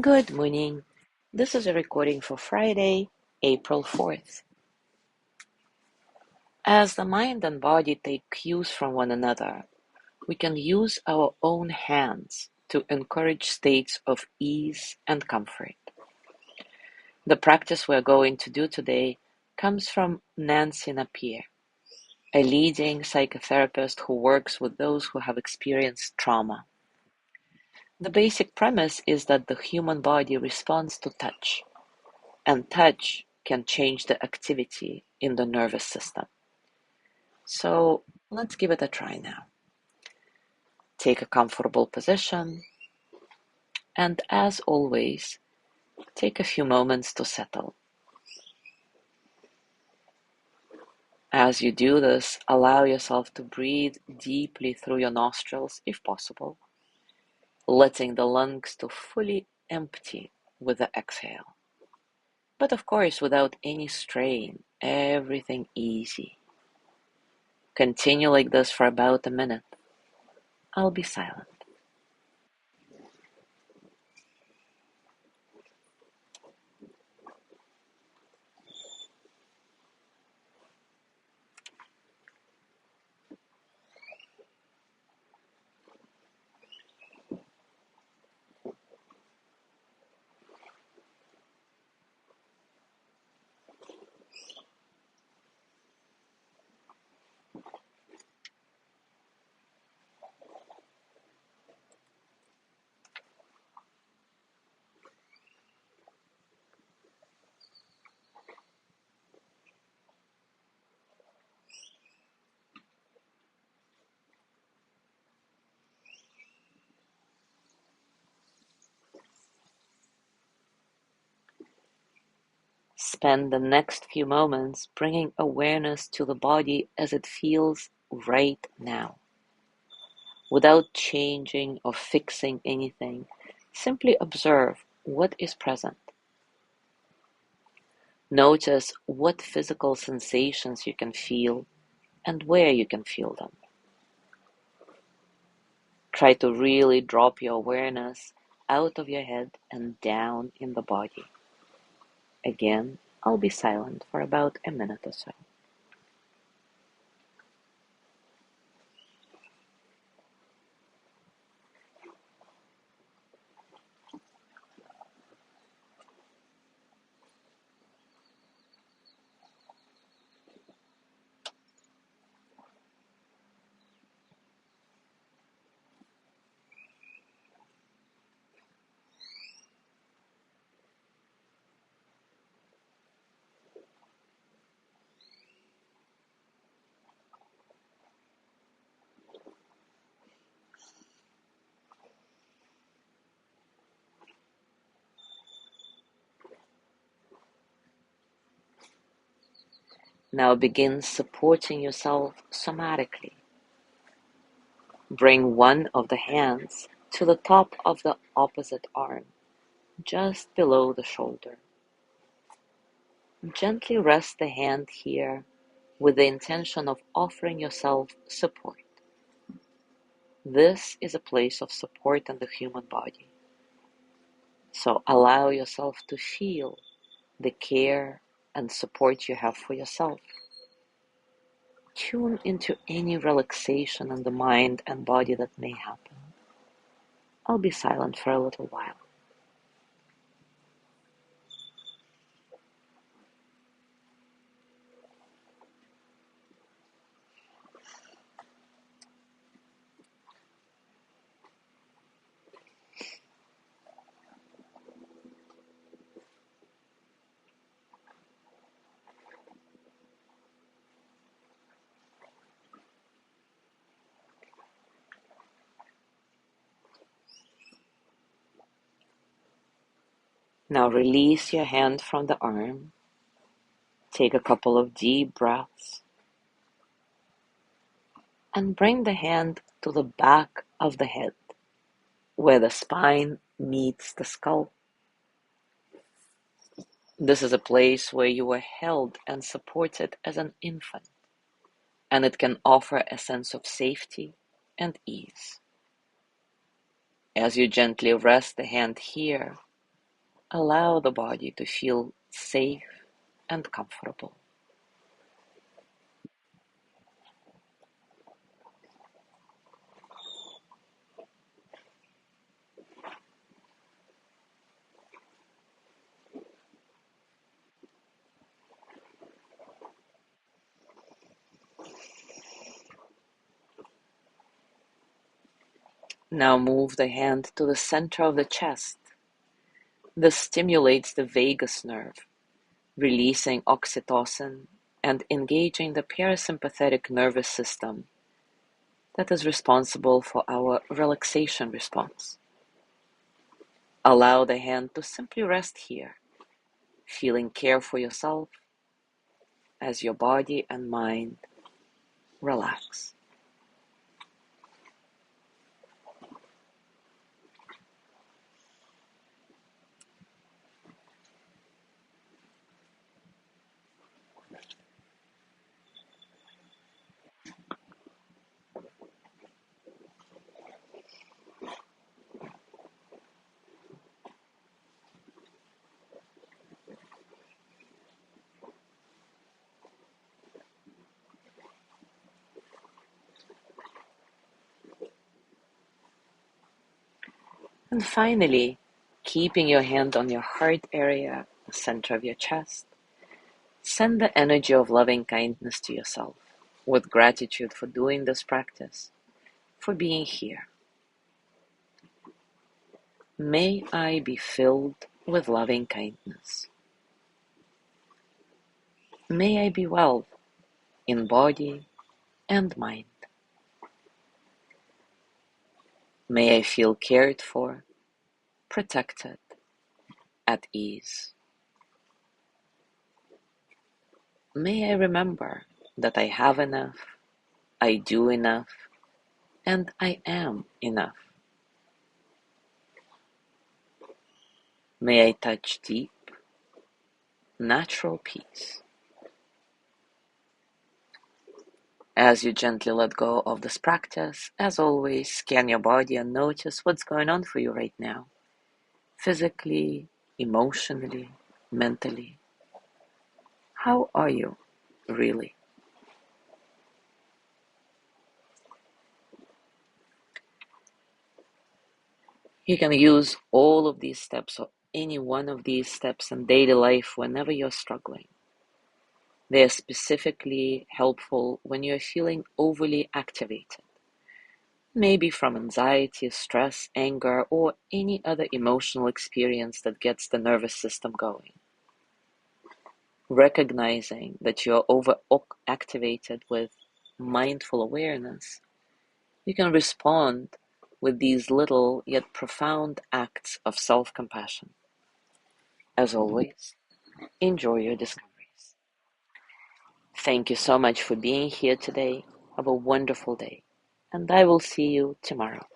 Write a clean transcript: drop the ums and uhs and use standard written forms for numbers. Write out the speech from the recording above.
Good morning. This is a recording for Friday, April 4th. As the mind and body take cues from one another, we can use our own hands to encourage states of ease and comfort. The practice we're going to do today comes from Nancy Napier, a leading psychotherapist who works with those who have experienced trauma. The basic premise is that the human body responds to touch, and touch can change the activity in the nervous system. So let's give it a try now. Take a comfortable position, and as always, take a few moments to settle. As you do this, allow yourself to breathe deeply through your nostrils if possible, letting the lungs to fully empty with the exhale. But of course, without any strain, everything easy. Continue like this for about a minute. I'll be silent. Spend the next few moments bringing awareness to the body as it feels right now. Without changing or fixing anything, simply observe what is present. Notice what physical sensations you can feel and where you can feel them. Try to really drop your awareness out of your head and down in the body. Again, I'll be silent for about a minute or so. Now begin supporting yourself somatically. Bring one of the hands to the top of the opposite arm, just below the shoulder. Gently rest the hand here with the intention of offering yourself support. This is a place of support in the human body. So allow yourself to feel the care and support you have for yourself. Tune into any relaxation in the mind and body that may happen. I'll be silent for a little while. Now release your hand from the arm. Take a couple of deep breaths and bring the hand to the back of the head, where the spine meets the skull. This is a place where you were held and supported as an infant, and it can offer a sense of safety and ease. As you gently rest the hand here, allow the body to feel safe and comfortable. Now move the hand to the center of the chest. This stimulates the vagus nerve, releasing oxytocin and engaging the parasympathetic nervous system that is responsible for our relaxation response. Allow the hand to simply rest here, feeling care for yourself as your body and mind relax. And finally, keeping your hand on your heart area, the center of your chest, send the energy of loving kindness to yourself with gratitude for doing this practice, for being here. May I be filled with loving kindness. May I be well in body and mind. May I feel cared for, protected, at ease. May I remember that I have enough, I do enough, and I am enough. May I touch deep, natural peace. As you gently let go of this practice, as always, scan your body and notice what's going on for you right now, physically, emotionally, mentally. How are you, really? You can use all of these steps or any one of these steps in daily life whenever you're struggling. They are specifically helpful when you're feeling overly activated, maybe from anxiety, stress, anger, or any other emotional experience that gets the nervous system going. Recognizing that you're overactivated with mindful awareness, you can respond with these little yet profound acts of self-compassion. As always, enjoy your discoveries. Thank you so much for being here today. Have a wonderful day, and I will see you tomorrow.